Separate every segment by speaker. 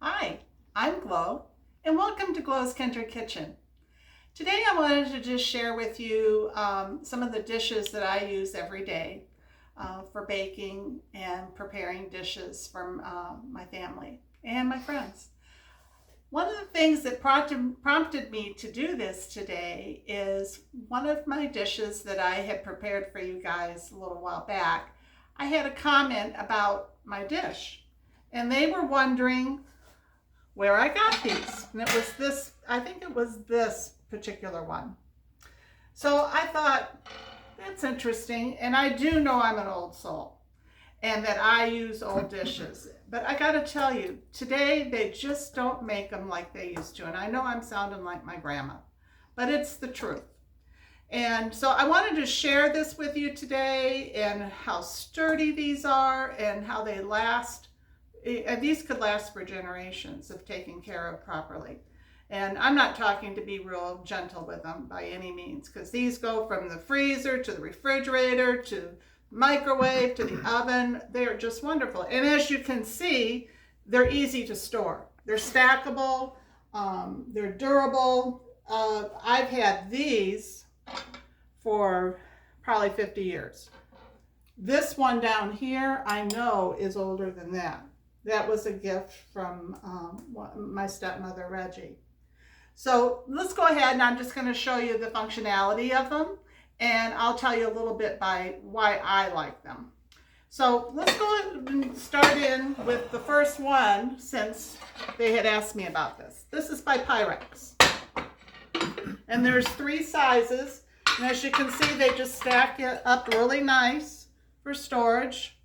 Speaker 1: Hi, I'm Glo, and welcome to Glo's Country Kitchen. Today I wanted to just share with you some of the dishes that I use every day for baking and preparing dishes for my family and my friends. One of the things that prompted me to do this today is one of my dishes that I had prepared for you guys a little while back. I had a comment about my dish, and they were wondering where I got these. And it was this, I think it was this particular one. So I thought, that's interesting. And I do know I'm an old soul and that I use old dishes. But I gotta tell you, today they just don't make them like they used to. And I know I'm sounding like my grandma, but it's the truth. And so I wanted to share this with you today and how sturdy these are and how they last. And these could last for generations if taken care of properly. And I'm not talking to be real gentle with them by any means, because these go from the freezer to the refrigerator to microwave to the oven. They're just wonderful. And as you can see, they're easy to store. They're stackable, they're durable. I've had these for probably 50 years. This one down here, I know is older than that. That was a gift from my stepmother, Reggie. So let's go ahead, and I'm just going to show you the functionality of them, and I'll tell you a little bit by why I like them. So let's go and start in with the first one, since they had asked me about this. This is by Pyrex. And there's 3 sizes, and as you can see, they just stack it up really nice for storage.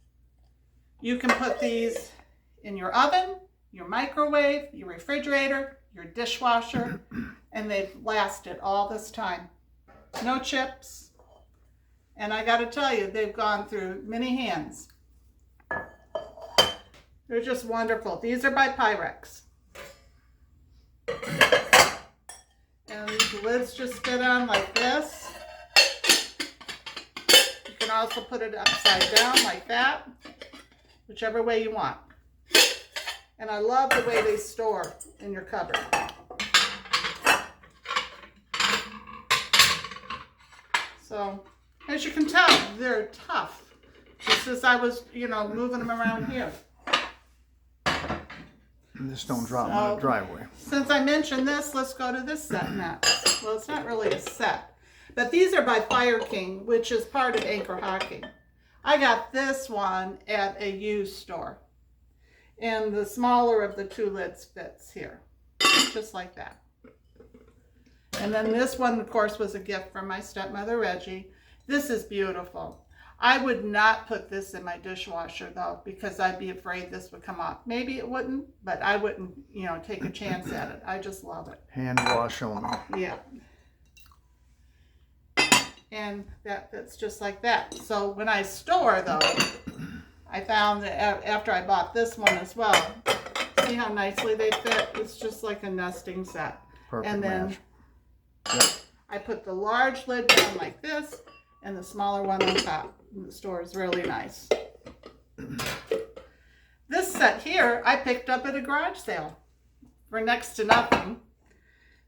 Speaker 1: You can put these in your oven, your microwave, your refrigerator, your dishwasher, and they've lasted all this time. No chips. And I gotta tell you, they've gone through many hands. They're just wonderful. These are by Pyrex. And the lids just fit on like this. You can also put it upside down like that, whichever way you want. And I love the way they store in your cupboard. So, as you can tell, they're tough. Just as I was, moving them around here.
Speaker 2: And this don't drop my driveway.
Speaker 1: Since I mentioned this, let's go to this set next. Well, it's not really a set, but these are by Fire King, which is part of Anchor Hockey. I got this one at a used store. And the smaller of the 2 lids fits here, just like that. And then this one, of course, was a gift from my stepmother, Reggie. This is beautiful. I would not put this in my dishwasher, though, because I'd be afraid this would come off. Maybe it wouldn't, but I wouldn't, take a chance at it. I just love it.
Speaker 2: Hand wash only.
Speaker 1: Yeah. And that's just like that. So when I store, though, I found that after I bought this one as well, see how nicely they fit? It's just like a nesting set.
Speaker 2: Perfect
Speaker 1: and then
Speaker 2: match. Yep.
Speaker 1: I put the large lid down like this and the smaller one on top. And the store is really nice. This set here I picked up at a garage sale for next to nothing.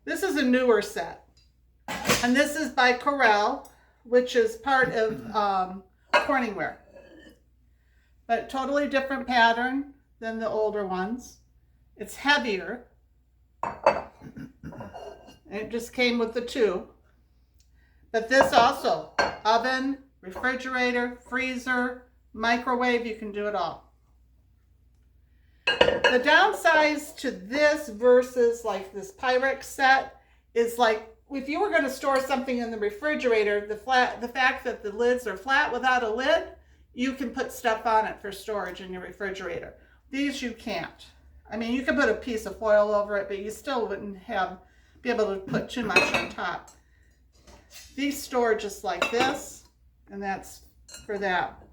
Speaker 1: This is a newer set. And this is by Corel, which is part of Corningware. But totally different pattern than the older ones. It's heavier. And it just came with the 2. But this also, oven, refrigerator, freezer, microwave, you can do it all. The downside to this versus like this Pyrex set is like, if you were going to store something in the refrigerator, the fact that the lids are flat without a lid, you can put stuff on it for storage in your refrigerator. These you can't. I mean, you can put a piece of foil over it, but you still wouldn't be able to put too much on top. These store just like this, and that's for that.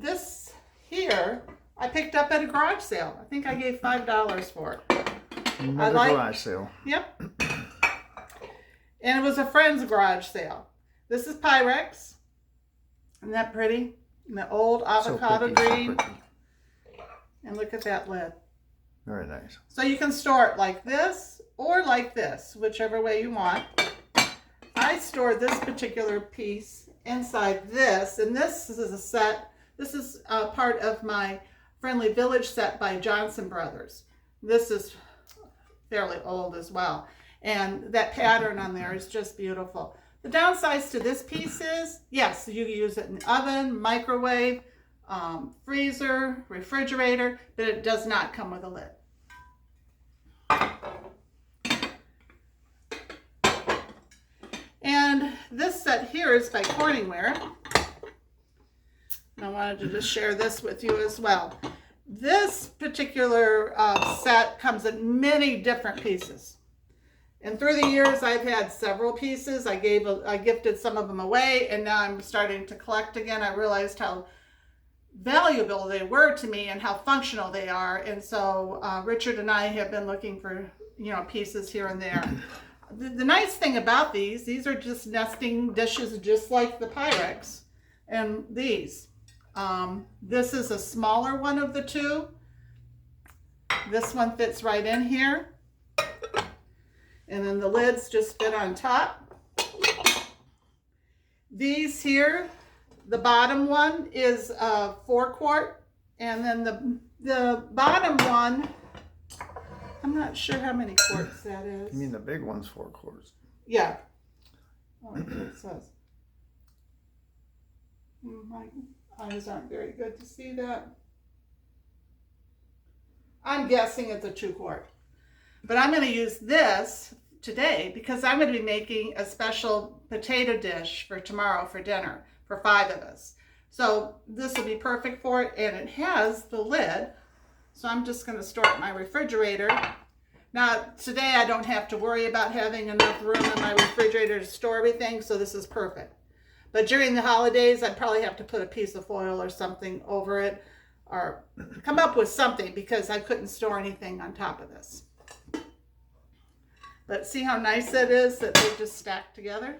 Speaker 1: This here, I picked up at a garage sale. I think I gave $5 for it.
Speaker 2: Another garage sale.
Speaker 1: Yep. And it was a friend's garage sale. This is Pyrex. Isn't that pretty? And the old avocado green. And look at that lid.
Speaker 2: Very nice.
Speaker 1: So you can store it like this or like this, whichever way you want. I store this particular piece inside this, and this is a set. This is part of my Friendly Village set by Johnson Brothers. This is fairly old as well, and that pattern on there is just beautiful. The downsides to this piece is, yes, you can use it in oven, microwave, freezer, refrigerator, but it does not come with a lid. And this set here is by Corningware. And I wanted to just share this with you as well. This particular set comes in many different pieces. And through the years, I've had several pieces. I gifted some of them away, and now I'm starting to collect again. I realized how valuable they were to me and how functional they are. And so Richard and I have been looking for, pieces here and there. The nice thing about these are just nesting dishes, just like the Pyrex. And these. This is a smaller one of the two. This one fits right in here. And then the lids just fit on top. These here, the bottom one is 4 quart. And then the bottom one, I'm not sure how many quarts that is.
Speaker 2: You mean the big one's 4 quarts?
Speaker 1: Yeah. Oh, that's what it says. My eyes aren't very good to see that. I'm guessing it's a 2 quart. But I'm going to use this today because I'm going to be making a special potato dish for tomorrow for dinner for 5 of us. So this will be perfect for it, and it has the lid. So I'm just going to store it in my refrigerator. Now, today I don't have to worry about having enough room in my refrigerator to store everything, so this is perfect. But during the holidays, I'd probably have to put a piece of foil or something over it, or come up with something because I couldn't store anything on top of this. But see how nice it is that they just stack together?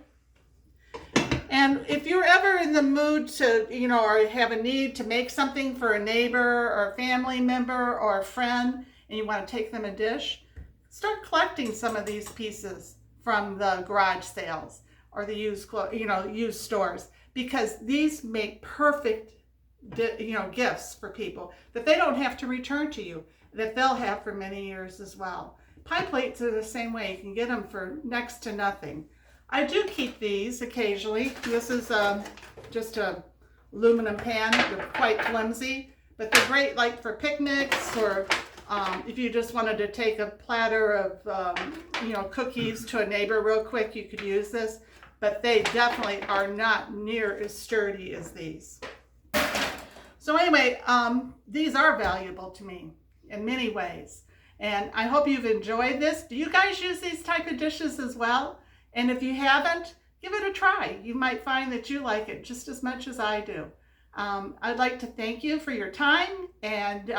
Speaker 1: And if you're ever in the mood to, or have a need to make something for a neighbor or a family member or a friend, and you want to take them a dish, start collecting some of these pieces from the garage sales or the used stores, because these make perfect, gifts for people that they don't have to return to you, that they'll have for many years as well. Pie plates are the same way. You can get them for next to nothing. I do keep these occasionally. This is just a aluminum pan. They're quite flimsy, but they're great like for picnics, or if you just wanted to take a platter of cookies to a neighbor real quick, you could use this. But they definitely are not near as sturdy as these. So anyway, these are valuable to me in many ways. And I hope you've enjoyed this. Do you guys use these type of dishes as well? And if you haven't, give it a try. You might find that you like it just as much as I do. I'd like to thank you for your time. And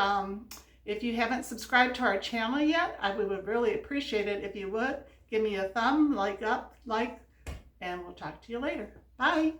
Speaker 1: if you haven't subscribed to our channel yet, we would really appreciate it if you would. Give me a thumb, up, and we'll talk to you later. Bye.